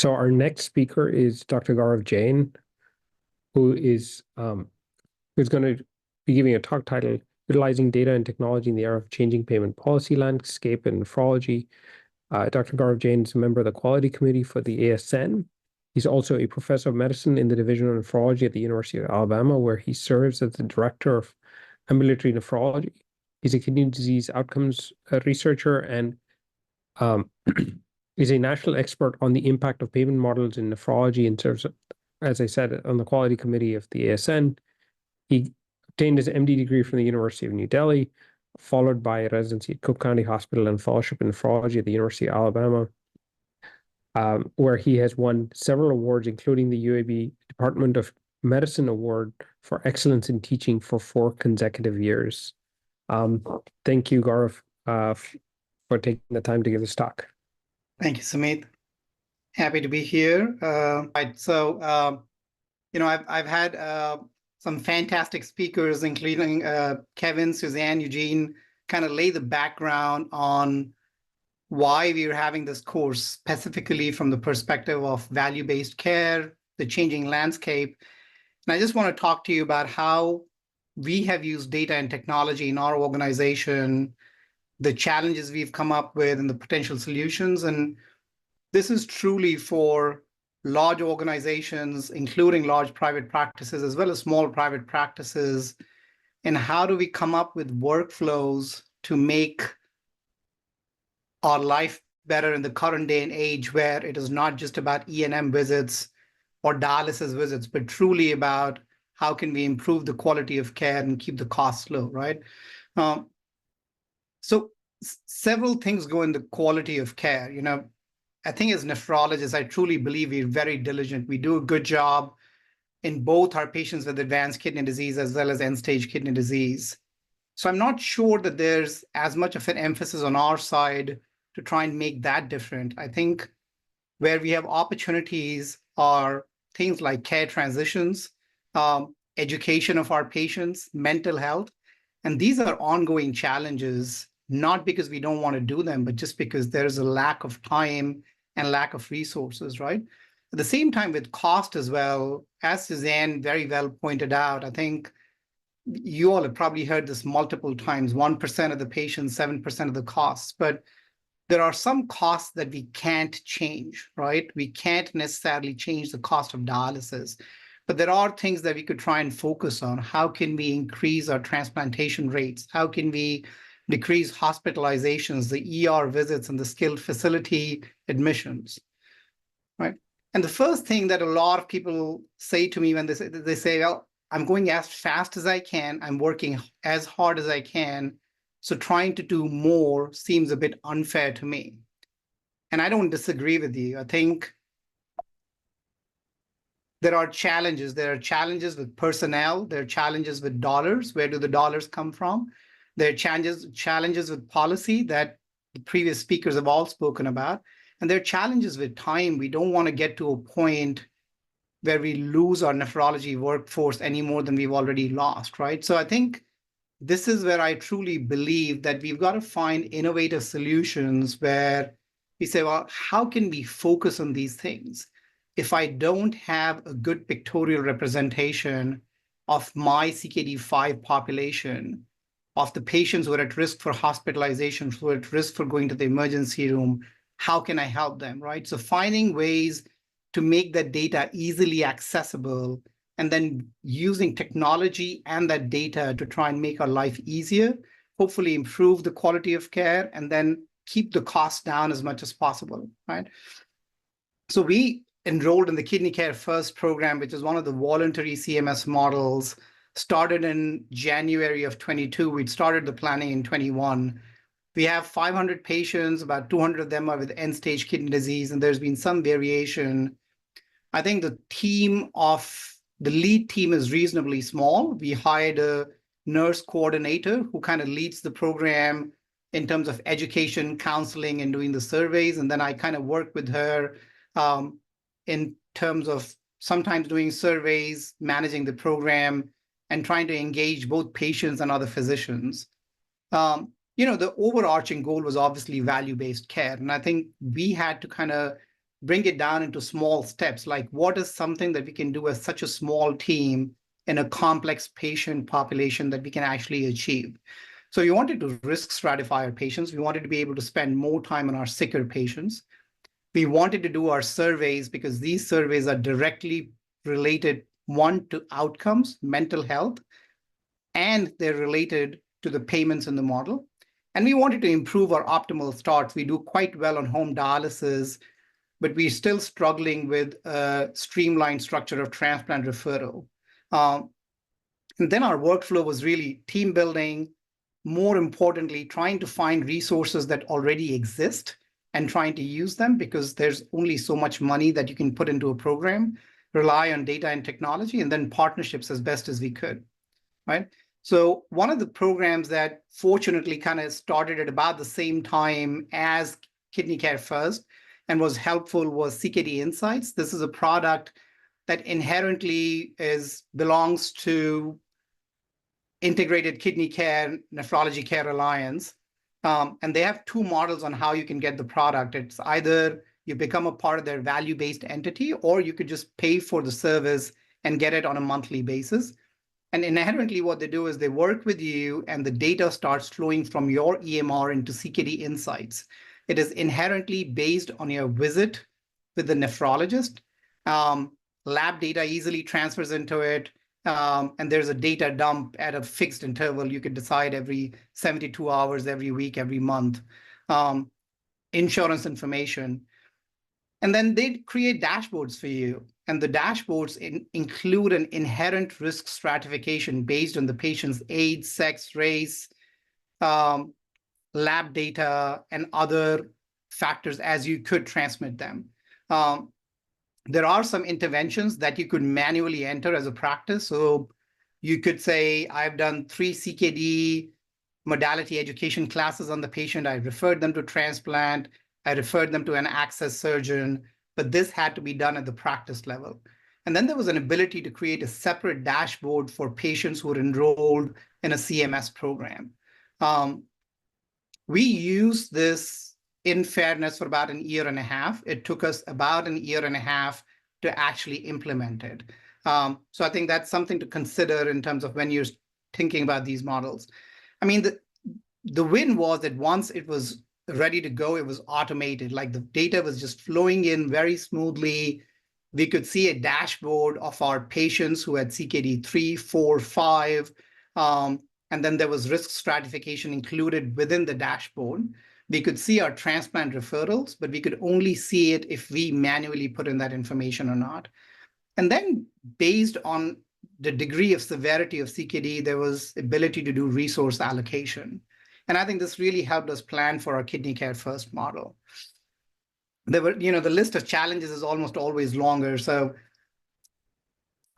So our next speaker is Dr. Gaurav Jain, who's going to be giving a talk titled "Utilizing Data and Technology in the Era of Changing Payment Policy Landscape in Nephrology." Dr. Gaurav Jain is a member of the Quality Committee for the FASN. He's also a professor of medicine in the Division of Nephrology at the University of Alabama, where he serves as the director of ambulatory nephrology. He's a kidney disease outcomes researcher and is a national expert on the impact of payment models in nephrology and serves, as I said, on the quality committee of the ASN. He obtained his MD degree from the University of New Delhi, followed by a residency at Cook County Hospital and fellowship in nephrology at the University of Alabama, where he has won several awards, including the UAB Department of Medicine Award for Excellence in Teaching for 4 consecutive years. Thank you, Gaurav, for taking the time to give this talk. Thank you, Sumit. Happy to be here. I've had some fantastic speakers, including Kevin, Suzanne, Eugene, kind of lay the background on why we're having this course, specifically from the perspective of value-based care, the changing landscape. And I just want to talk to you about how we have used data and technology in our organization, the challenges we've come up with, and the potential solutions. And this is truly for large organizations, including large private practices, as well as small private practices. And how do we come up with workflows to make our life better in the current day and age, where it is not just about E&M visits or dialysis visits, but truly about how can we improve the quality of care and keep the costs low, right? So several things go in the quality of care. I think as nephrologists, I truly believe we're very diligent. We do a good job in both our patients with advanced kidney disease as well as end-stage kidney disease. So I'm not sure that there's as much of an emphasis on our side to try and make that different. I think where we have opportunities are things like care transitions, education of our patients, mental health. And these are ongoing challenges, not because we don't want to do them, but just because there's a lack of time and lack of resources, right? At the same time, with cost as well, as Suzanne very well pointed out, I think you all have probably heard this multiple times, 1% of the patients, 7% of the costs. But there are some costs that we can't change, right? We can't necessarily change the cost of dialysis. But there are things that we could try and focus on. How can we increase our transplantation rates? How can we decrease hospitalizations, the ER visits, and the skilled facility admissions, right? And the first thing that a lot of people say to me when they say, well, I'm going as fast as I can, I'm working as hard as I can, so trying to do more seems a bit unfair to me. And I don't disagree with you. I think there are challenges. There are challenges with personnel. There are challenges with dollars. Where do the dollars come from? There are challenges with policy that the previous speakers have all spoken about. And there are challenges with time. We don't want to get to a point where we lose our nephrology workforce any more than we've already lost, right? So I think this is where I truly believe that we've got to find innovative solutions where we say, well, how can we focus on these things? If I don't have a good pictorial representation of my CKD5 population, of the patients who are at risk for hospitalization, who are at risk for going to the emergency room, how can I help them, right? So finding ways to make that data easily accessible and then using technology and that data to try and make our life easier, hopefully improve the quality of care, and then keep the costs down as much as possible, right? So we enrolled in the Kidney Care First program, which is one of the voluntary CMS models, started in January of 22. We'd started the planning in 21. We have 500 patients, about 200 of them are with end-stage kidney disease, and there's been some variation. I think the lead team is reasonably small. We hired a nurse coordinator who kind of leads the program in terms of education, counseling, and doing the surveys. And then I kind of work with her in terms of sometimes doing surveys, managing the program, and trying to engage both patients and other physicians. The overarching goal was obviously value-based care. And I think we had to kind of bring it down into small steps, like what is something that we can do as such a small team in a complex patient population that we can actually achieve. So we wanted to risk stratify our patients. We wanted to be able to spend more time on our sicker patients. We wanted to do our surveys because these surveys are directly related, one, to outcomes, mental health, and they're related to the payments in the model. And we wanted to improve our optimal starts. We do quite well on home dialysis, but we're still struggling with a streamlined structure of transplant referral. And then our workflow was really team building, more importantly, trying to find resources that already exist and trying to use them, because there's only so much money that you can put into a program, rely on data and technology, and then partnerships as best as we could, right? So one of the programs that fortunately kind of started at about the same time as Kidney Care First and was helpful was CKD Insights. This is a product that inherently belongs to Integrated Kidney Care, Nephrology Care Alliance. And they have two models on how you can get the product. It's either you become a part of their value-based entity, or you could just pay for the service and get it on a monthly basis. And inherently what they do is they work with you and the data starts flowing from your EMR into CKD Insights. It is inherently based on your visit with the nephrologist. Lab data easily transfers into it. And there's a data dump at a fixed interval. You could decide every 72 hours, every week, every month. Insurance information. And then they create dashboards for you. And the dashboards include an inherent risk stratification based on the patient's age, sex, race, lab data, and other factors as you could transmit them. There are some interventions that you could manually enter as a practice. So you could say, I've done 3 CKD modality education classes on the patient. I referred them to transplant. I referred them to an access surgeon, but this had to be done at the practice level. And then there was an ability to create a separate dashboard for patients who were enrolled in a CMS program. We used this, in fairness, for about 1.5 years. It took us about 1.5 years to actually implement it. So I think that's something to consider in terms of when you're thinking about these models. I mean, the win was that once it was ready to go, it was automated. Like the data was just flowing in very smoothly. We could see a dashboard of our patients who had CKD 3, 4, 5. And then there was risk stratification included within the dashboard. We could see our transplant referrals, but we could only see it if we manually put in that information or not. And then based on the degree of severity of CKD, there was ability to do resource allocation. And I think this really helped us plan for our Kidney Care First model. There were, the list of challenges is almost always longer. So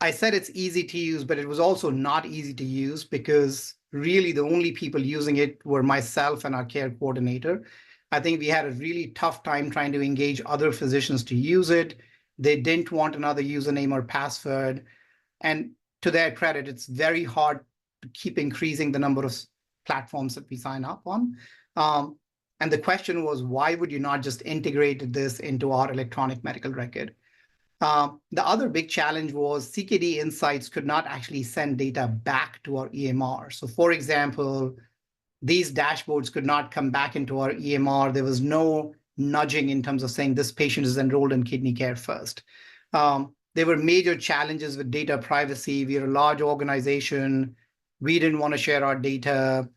I said it's easy to use, but it was also not easy to use because really the only people using it were myself and our care coordinator. I think we had a really tough time trying to engage other physicians to use it. They didn't want another username or password. And to their credit, it's very hard to keep increasing the number of platforms that we sign up on. And the question was, why would you not just integrate this into our electronic medical record? The other big challenge was CKD Insights could not actually send data back to our EMR. So for example, these dashboards could not come back into our EMR. There was no nudging in terms of saying this patient is enrolled in Kidney Care First. There were major challenges with data privacy. We are a large organization. We didn't want to share our data.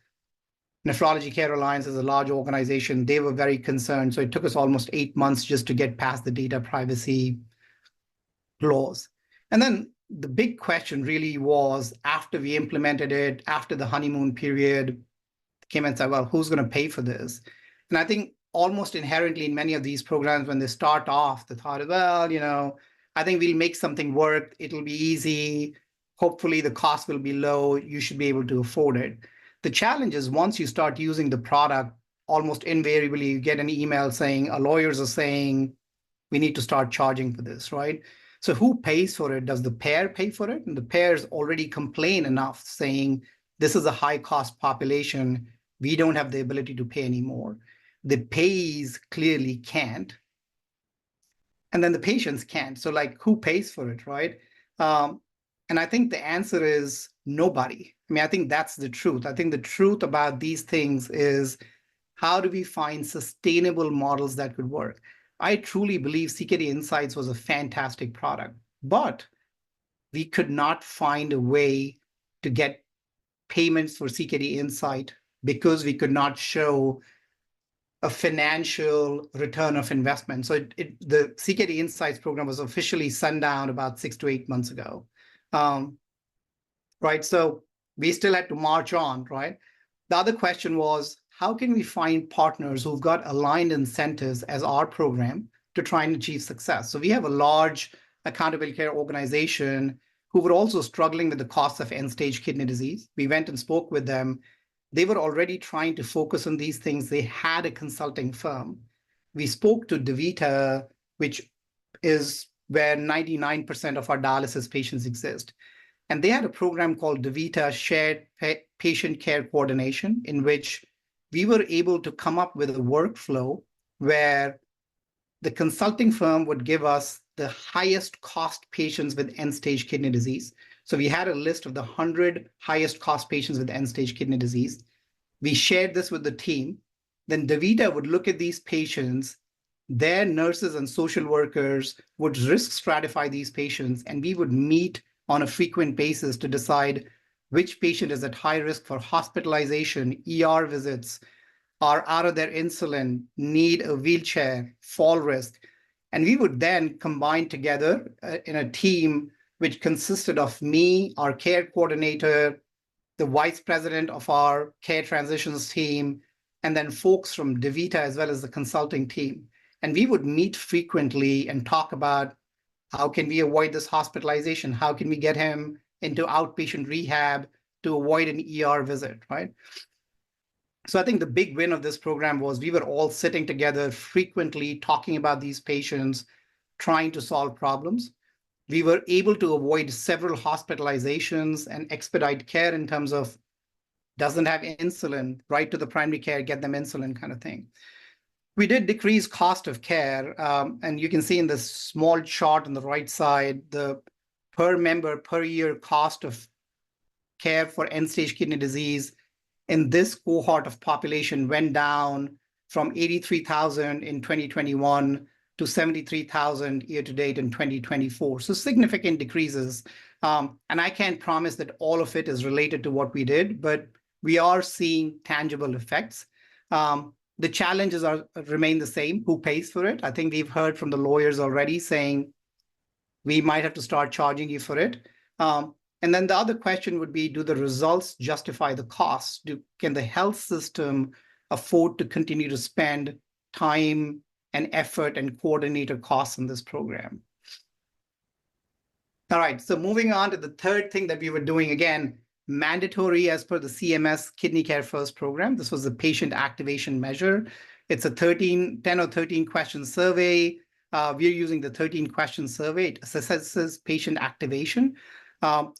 Nephrology Care Alliance is a large organization. They were very concerned. So it took us almost 8 months just to get past the data privacy laws. And then the big question really was, after we implemented it, after the honeymoon period, came and said, well, who's going to pay for this? And I think almost inherently in many of these programs, when they start off, the thought is, well, I think we'll make something work. It'll be easy. Hopefully the cost will be low. You should be able to afford it. The challenge is once you start using the product, almost invariably you get an email saying, our lawyers are saying, we need to start charging for this, right? So who pays for it? Does the payer pay for it? And the payers already complain enough saying, this is a high cost population. We don't have the ability to pay anymore. The payees clearly can't. and then the patients can't. So like, who pays for it, right? And I think the answer is nobody. I mean, I think that's the truth. I think the truth about these things is, how do we find sustainable models that could work? I truly believe CKD Insights was a fantastic product, but we could not find a way to get payments for CKD Insight because we could not show a financial return of investment. So the CKD Insights program was officially sundown about 6 to 8 months ago. Right? So we still had to march on, right? The other question was, how can we find partners who've got aligned incentives as our program to try and achieve success? So we have a large accountability care organization who were also struggling with the cost of end-stage kidney disease. We went and spoke with them. They were already trying to focus on these things. They had a consulting firm. We spoke to DaVita, which is where 99% of our dialysis patients exist. And they had a program called DaVita Shared Patient Care Coordination, in which we were able to come up with a workflow where the consulting firm would give us the highest cost patients with end-stage kidney disease. So we had a list of the 100 highest cost patients with end-stage kidney disease. We shared this with the team. Then DaVita would look at these patients. Their nurses and social workers would risk stratify these patients, and we would meet on a frequent basis to decide which patient is at high risk for hospitalization, ER visits, are out of their insulin, need a wheelchair, fall risk. And we would then combine together in a team which consisted of me, our care coordinator, the vice president of our care transitions team, and then folks from DaVita as well as the consulting team. And we would meet frequently and talk about, how can we avoid this hospitalization? How can we get him into outpatient rehab to avoid an ER visit, right? So I think the big win of this program was we were all sitting together frequently, talking about these patients, trying to solve problems. We were able to avoid several hospitalizations and expedite care in terms of doesn't have insulin, right to the primary care, get them insulin kind of thing. We did decrease cost of care, and you can see in this small chart on the right side, the per member per year cost of care for end-stage kidney disease in this cohort of population went down from 83,000 in 2021 to 73,000 year to date in 2024. So significant decreases. And I can't promise that all of it is related to what we did, but we are seeing tangible effects. The challenges remain the same. Who pays for it? I think we've heard from the lawyers already saying we might have to start charging you for it. And then the other question would be, do the results justify the costs? Can the health system afford to continue to spend time and effort and coordinator costs in this program? All right, so moving on to the third thing that we were doing, again, mandatory as per the CMS Kidney Care First program. This was the patient activation measure. It's a 10 or 13 question survey. We're using the 13 question survey. It assesses patient activation.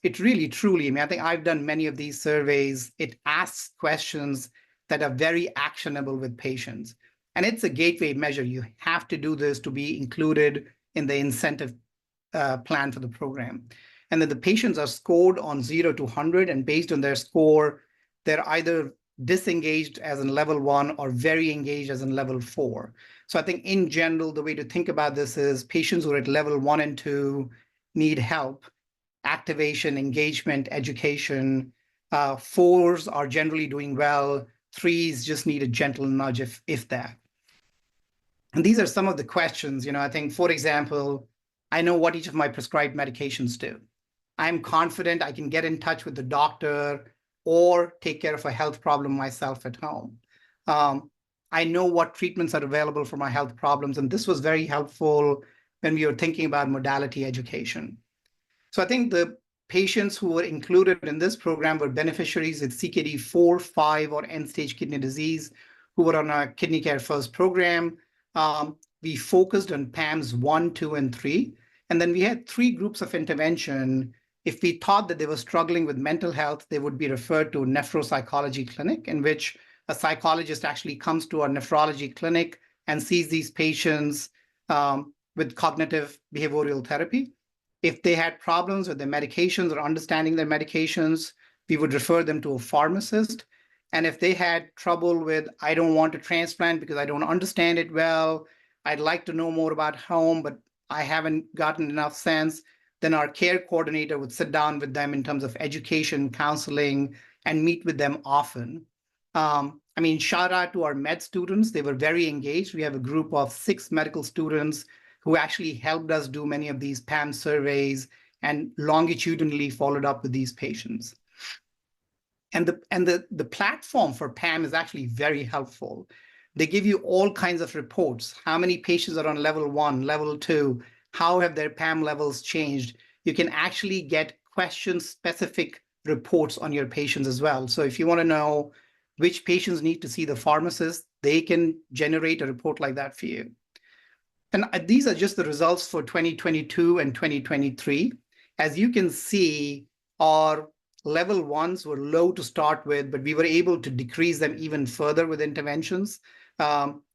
It really, truly, I mean, I think I've done many of these surveys. It asks questions that are very actionable with patients. And it's a gateway measure. You have to do this to be included in the incentive plan for the program. And then the patients are scored on 0 to 100, and based on their score, they're either disengaged as in level 1 or very engaged as in level 4. So I think in general, the way to think about this is patients who are at level 1 and 2 need help, activation, engagement, education. 4s are generally doing well. 3s just need a gentle nudge, if that. And these are some of the questions, I think, for example, I know what each of my prescribed medications do. I'm confident I can get in touch with the doctor or take care of a health problem myself at home. I know what treatments are available for my health problems, and this was very helpful when we were thinking about modality education. So I think the patients who were included in this program were beneficiaries with CKD 4, 5, or end-stage kidney disease who were on our Kidney Care First program. We focused on PAMS 1, 2, and 3. And then we had 3 groups of intervention. If we thought that they were struggling with mental health, they would be referred to a nepropsychology clinic, in which a psychologist actually comes to our nephrology clinic and sees these patients with with cognitive behavioral therapy. If they had problems with their medications or understanding their medications, we would refer them to a pharmacist. And if they had trouble with, I don't want to transplant because I don't understand it well, I'd like to know more about home, but I haven't gotten enough sense, then our care coordinator would sit down with them in terms of education, counseling, and meet with them often. I mean, shout out to our med students. They were very engaged. We have a group of 6 medical students who actually helped us do many of these PAM surveys and longitudinally followed up with these patients. And the platform for PAM is actually very helpful. They give you all kinds of reports. How many patients are on level 1, level 2? How have their PAM levels changed? You can actually get question-specific reports on your patients as well. So if you want to know which patients need to see the pharmacist, they can generate a report like that for you. And these are just the results for 2022 and 2023. As you can see, our level 1s were low to start with, but we were able to decrease them even further with interventions.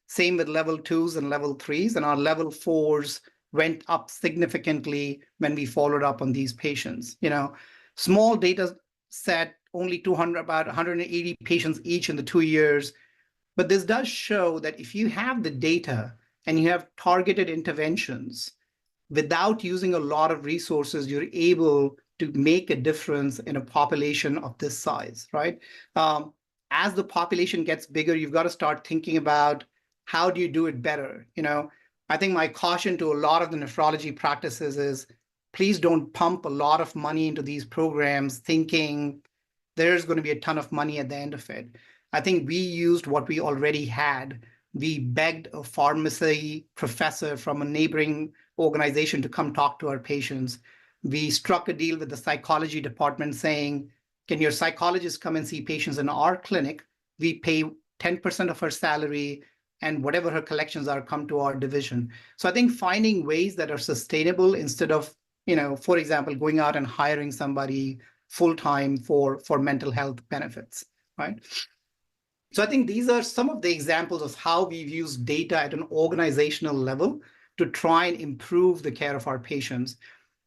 Same with level 2s and level 3s, and our level 4s went up significantly when we followed up on these patients. You know, small data set, only about 180 patients each in the 2 years. But this does show that if you have the data and you have targeted interventions, without using a lot of resources, you're able to make a difference in a population of this size, right? As the population gets bigger, you've got to start thinking about how do you do it better? You know, I think my caution to a lot of the nephrology practices is please don't pump a lot of money into these programs thinking there's going to be a ton of money at the end of it. I think we used what we already had. We begged a pharmacy professor from a neighboring organization to come talk to our patients. We struck a deal with the psychology department saying, can your psychologist come and see patients in our clinic? We pay 10% of her salary, and whatever her collections are, come to our division. So I think finding ways that are sustainable instead of, you know, for example, going out and hiring somebody full-time for mental health benefits, right? So I think these are some of the examples of how we've used data at an organizational level to try and improve the care of our patients.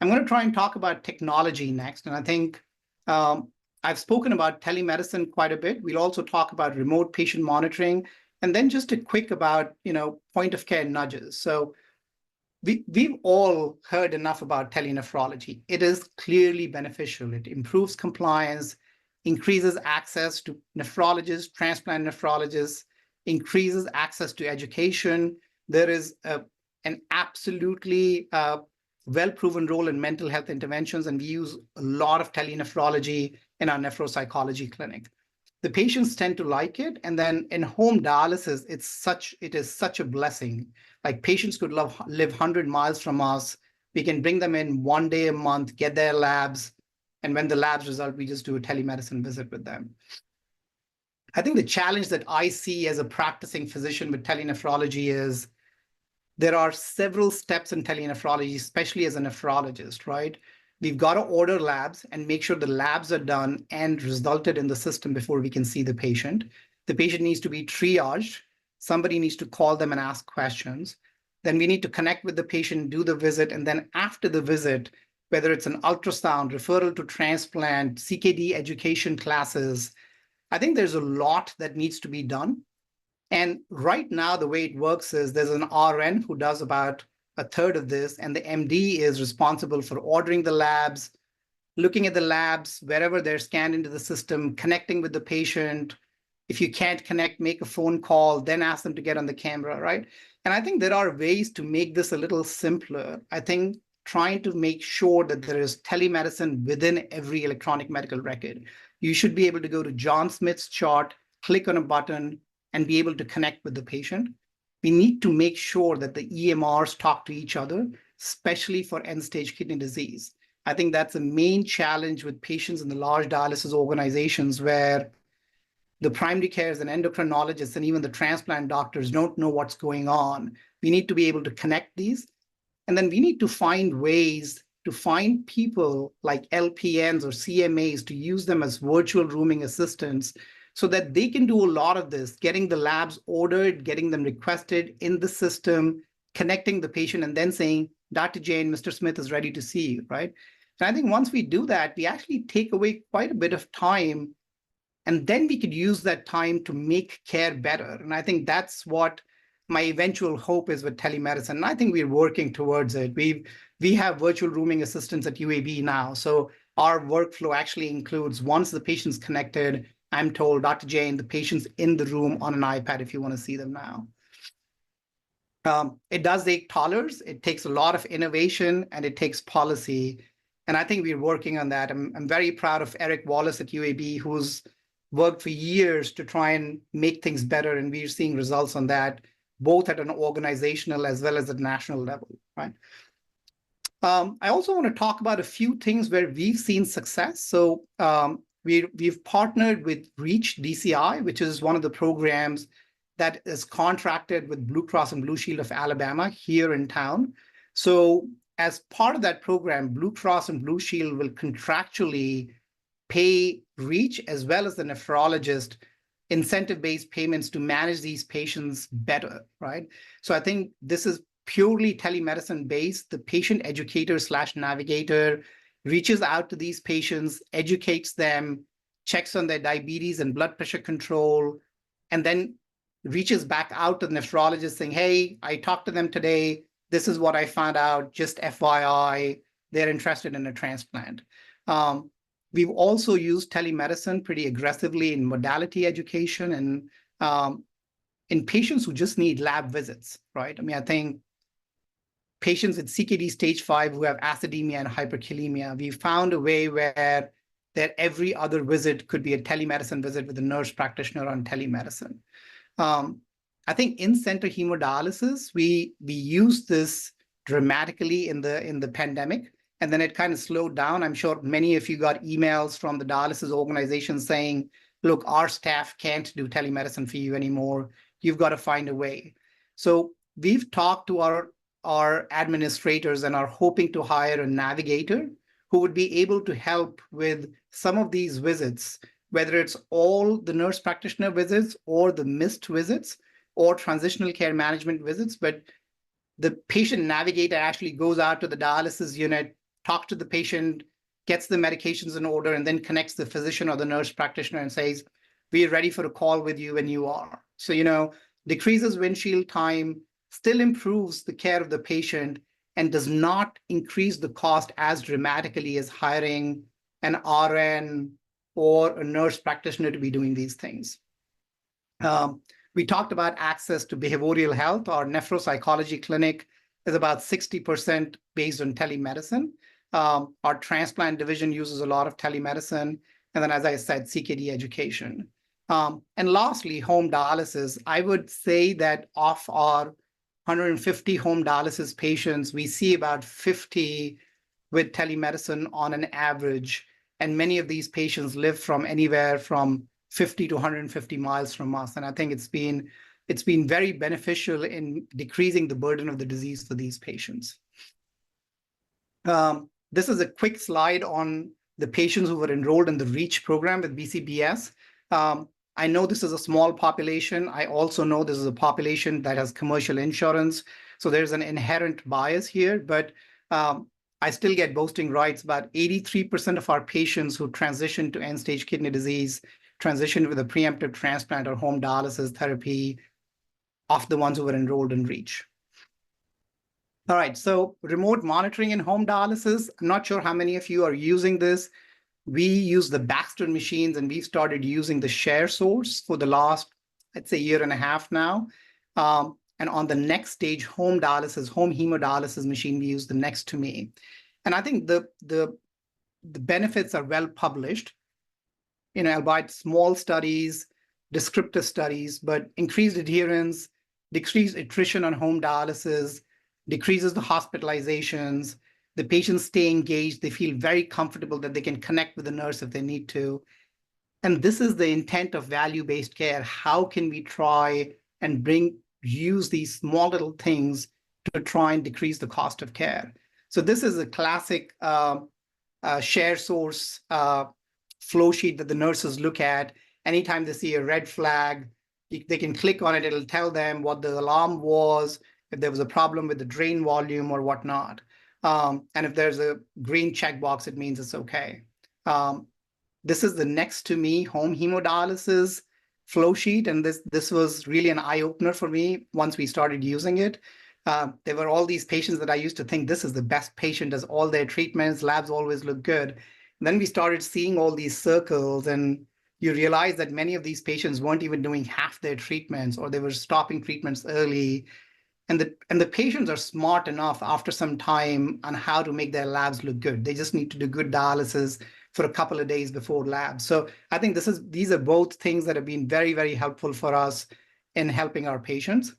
I'm going to try and talk about technology next. And I think I've spoken about telemedicine quite a bit. We'll also talk about remote patient monitoring, and then just a quick about, you know, point of care nudges. So we've all heard enough about telenephrology. It is clearly beneficial. It improves compliance, increases access to nephrologists, transplant nephrologists, increases access to education. There is an absolutely well-proven role in mental health interventions, and we use a lot of telenephrology in our nepropsychology clinic. The patients tend to like it, and then in home dialysis, it is such a blessing. Like patients could live 100 miles from us. We can bring them in 1 day a month, get their labs, and when the labs result, we just do a telemedicine visit with them. I think the challenge that I see as a practicing physician with telenephrology is there are several steps in telenephrology, especially as a nephrologist, right? We've got to order labs and make sure the labs are done and resulted in the system before we can see the patient. The patient needs to be triaged. Somebody needs to call them and ask questions. Then we need to connect with the patient, do the visit, and then after the visit, whether it's an ultrasound, referral to transplant, CKD education classes, I think there's a lot that needs to be done. And right now, the way it works is there's an RN who does about a third of this, and the MD is responsible for ordering the labs, looking at the labs, wherever they're scanned into the system, connecting with the patient. If you can't connect, make a phone call, then ask them to get on the camera, right? And I think there are ways to make this a little simpler. I think trying to make sure that there is telemedicine within every electronic medical record. You should be able to go to John Smith's chart, click on a button, and be able to connect with the patient. We need to make sure that the EMRs talk to each other, especially for end-stage kidney disease. I think that's a main challenge with patients in the large dialysis organizations where the primary cares and endocrinologists and even the transplant doctors don't know what's going on. We need to be able to connect these. And then we need to find ways to find people like LPNs or CMAs to use them as virtual rooming assistants so that they can do a lot of this, getting the labs ordered, getting them requested in the system, connecting the patient and then saying, Dr. Jain, Mr. Smith is ready to see you, right? And I think once we do that, we actually take away quite a bit of time, and then we could use that time to make care better. And I think that's what my eventual hope is with telemedicine. And I think we're working towards it. We have virtual rooming assistants at UAB now. So our workflow actually includes, once the patient's connected, I'm told, Dr. Jain, the patient's in the room on an iPad if you want to see them now. It does take dollars. It takes a lot of innovation, and it takes policy. And I think we're working on that. I'm very proud of Eric Wallace at UAB, who's worked for years to try and make things better. And we're seeing results on that, both at an organizational as well as at national level, right? I also want to talk about a few things where we've seen success. So we've partnered with REACH DCI, which is one of the programs that is contracted with Blue Cross and Blue Shield of Alabama here in town. So as part of that program, Blue Cross and Blue Shield will contractually pay REACH as well as the nephrologist incentive-based payments to manage these patients better, right? So I think this is purely telemedicine-based. The patient educator / navigator reaches out to these patients, educates them, checks on their diabetes and blood pressure control, and then reaches back out to the nephrologist saying, hey, I talked to them today. This is what I found out, just FYI, they're interested in a transplant. We've also used telemedicine pretty aggressively in modality education and in patients who just need lab visits, right? I mean, I think patients with CKD stage 5 who have acidemia and hyperkalemia, we found a way where that every other visit could be a telemedicine visit with a nurse practitioner on telemedicine. I think in-center hemodialysis, we used this dramatically in the pandemic, and then it kind of slowed down. I'm sure many of you got emails from the dialysis organization saying, look, our staff can't do telemedicine for you anymore. You've got to find a way. So we've talked to our administrators and are hoping to hire a navigator who would be able to help with some of these visits, whether it's all the nurse practitioner visits or the missed visits or transitional care management visits. But the patient navigator actually goes out to the dialysis unit, talks to the patient, gets the medications in order, and then connects the physician or the nurse practitioner and says, we're ready for a call with you when you are. So, decreases windshield time, still improves the care of the patient, and does not increase the cost as dramatically as hiring an RN or a nurse practitioner to be doing these things. We talked about access to behavioral health. Our nepropsychology clinic is about 60% based on telemedicine. Our transplant division uses a lot of telemedicine. And then, as I said, CKD education. And lastly, home dialysis. I would say that of our 150 home dialysis patients, we see about 50 with telemedicine on an average. And many of these patients live from anywhere from 50 to 150 miles from us. And I think it's been very beneficial in decreasing the burden of the disease for these patients. This is a quick slide on the patients who were enrolled in the REACH program with BCBS. I know this is a small population. I also know this is a population that has commercial insurance. So there's an inherent bias here, but I still get boasting rights. About 83% of our patients who transition to end-stage kidney disease transitioned with a preemptive transplant or home dialysis therapy of the ones who were enrolled in REACH. All right, so remote monitoring in home dialysis. I'm not sure how many of you are using this. We use the Baxter machines, and we've started using the share source for the last, I'd say, year and a half now. And on the next stage, home dialysis, home hemodialysis machine, we use the Next to Me. And I think the benefits are well published. Albeit small studies, descriptive studies, but increased adherence, decreased attrition on home dialysis, decreases the hospitalizations, the patients stay engaged, they feel very comfortable that they can connect with the nurse if they need to. And this is the intent of value-based care. How can we try and use these small little things to try and decrease the cost of care? So this is a classic share source flow sheet that the nurses look at. Anytime they see a red flag, they can click on it. It'll tell them what the alarm was. if there was a problem with the drain volume or whatnot. And if there's a green checkbox, it means it's okay. This is the next to me home hemodialysis flow sheet. And this was really an eye-opener for me once we started using it. There were all these patients that I used to think this is the best patient, does all their treatments, labs always look good. And then we started seeing all these circles, and you realize that many of these patients weren't even doing half their treatments, or they were stopping treatments early. And the patients are smart enough after some time on how to make their labs look good. They just need to do good dialysis for a couple of days before labs. So I think these are both things that have been very, very helpful for us in helping our patients.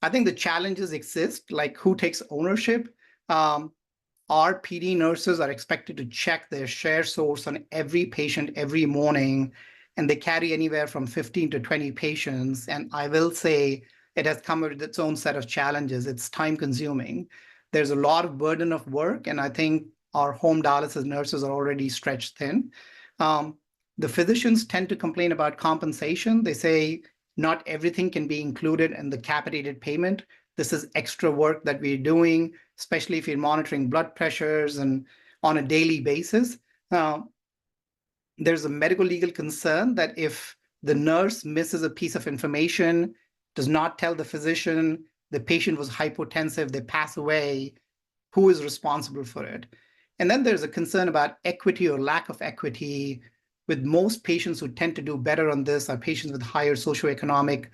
I think the challenges exist, like who takes ownership. Our PD nurses are expected to check their share source on every patient every morning, and they carry anywhere from 15 to 20 patients. And I will say it has come with its own set of challenges. It's time consuming. There's a lot of burden of work, and I think our home dialysis nurses are already stretched thin. The physicians tend to complain about compensation. They say not everything can be included in the capitated payment. This is extra work that we're doing, especially if you're monitoring blood pressures and on a daily basis. There's a medical legal concern that if the nurse misses a piece of information, does not tell the physician the patient was hypotensive, they pass away, who is responsible for it? And then there's a concern about equity or lack of equity, with most patients who tend to do better on this are patients with higher socioeconomic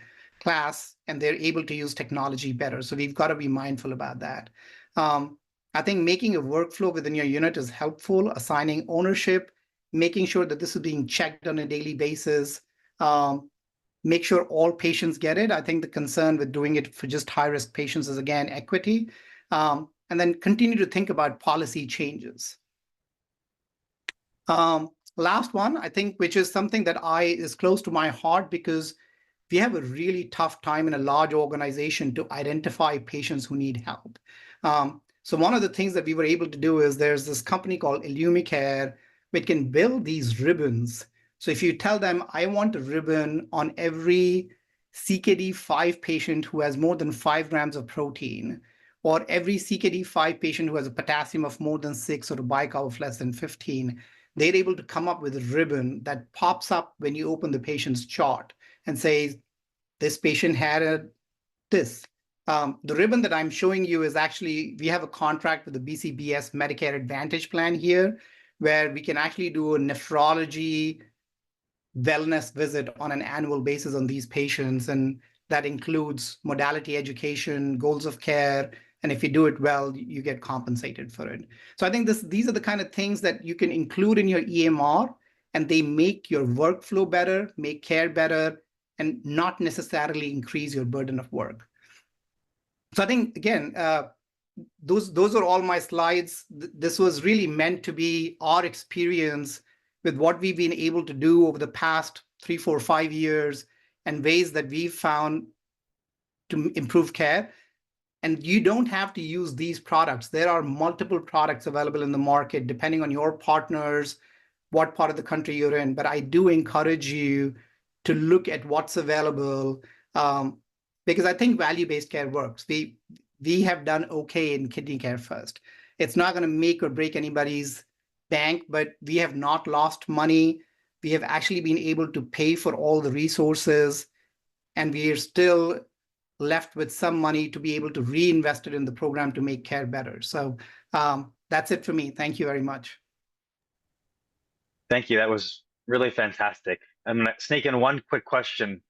class, and they're able to use technology better. So we've got to be mindful about that. I think making a workflow within your unit is helpful, assigning ownership, making sure that this is being checked on a daily basis, make sure all patients get it. I think the concern with doing it for just high-risk patients is, again, equity. And then continue to think about policy changes. Last one, I think, which is something that is close to my heart, because we have a really tough time in a large organization to identify patients who need help. So one of the things that we were able to do is there's this company called Illumicare, which can build these ribbons. So if you tell them, I want a ribbon on every CKD5 patient who has more than 5 grams of protein, or every CKD5 patient who has a potassium of more than 6 or a BICAR of less than 15, they're able to come up with a ribbon that pops up when you open the patient's chart and says, this patient had this. The ribbon that I'm showing you is actually, we have a contract with the BCBS Medicare Advantage plan here, where we can actually do a nephrology wellness visit on an annual basis on these patients. And that includes modality education, goals of care, and if you do it well, you get compensated for it. So I think these are the kind of things that you can include in your EMR, and they make your workflow better, make care better, and not necessarily increase your burden of work. So I think, again, those are all my slides. This was really meant to be our experience with what we've been able to do over the past 3, 4, 5 years, and ways that we've found to improve care. And you don't have to use these products. There are multiple products available in the market, depending on your partners, what part of the country you're in. But I do encourage you to look at what's available, because I think value-based care works. We have done okay in kidney care first. It's not going to make or break anybody's bank, but we have not lost money. We have actually been able to pay for all the resources, and we are still left with some money to be able to reinvest it in the program to make care better. So that's it for me. Thank you very much. Thank you. That was really fantastic. I'm going to sneak in one quick question,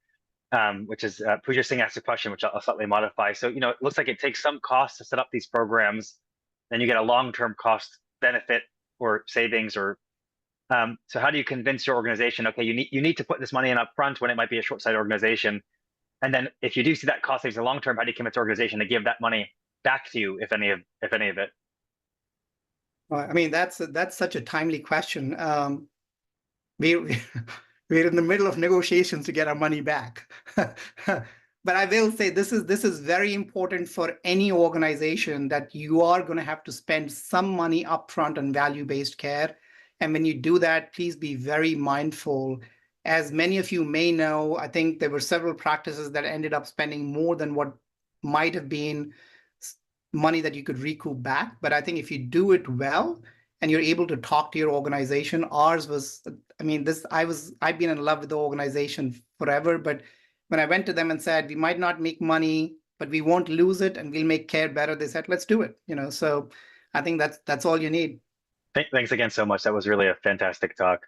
which is Pooja Singh asked a question, which I'll slightly modify. So, it looks like it takes some cost to set up these programs, then you get a long-term cost benefit or savings, or so how do you convince your organization, okay, you need to put this money in up front when it might be a short-sighted organization? And then if you do see that cost savings in the long term, how do you convince the organization to give that money back to you, if any of it? I mean, that's such a timely question. We're in the middle of negotiations to get our money back. But I will say this is very important for any organization, that you are going to have to spend some money upfront on value-based care. And when you do that, please be very mindful. As many of you may know, I think there were several practices that ended up spending more than what might have been money that you could recoup back. But I think if you do it well and you're able to talk to your organization, ours was, I mean, I've been in love with the organization forever, but when I went to them and said, we might not make money, but we won't lose it and we'll make care better, they said, let's do it. So I think that's all you need. Thanks again so much. That was really a fantastic talk.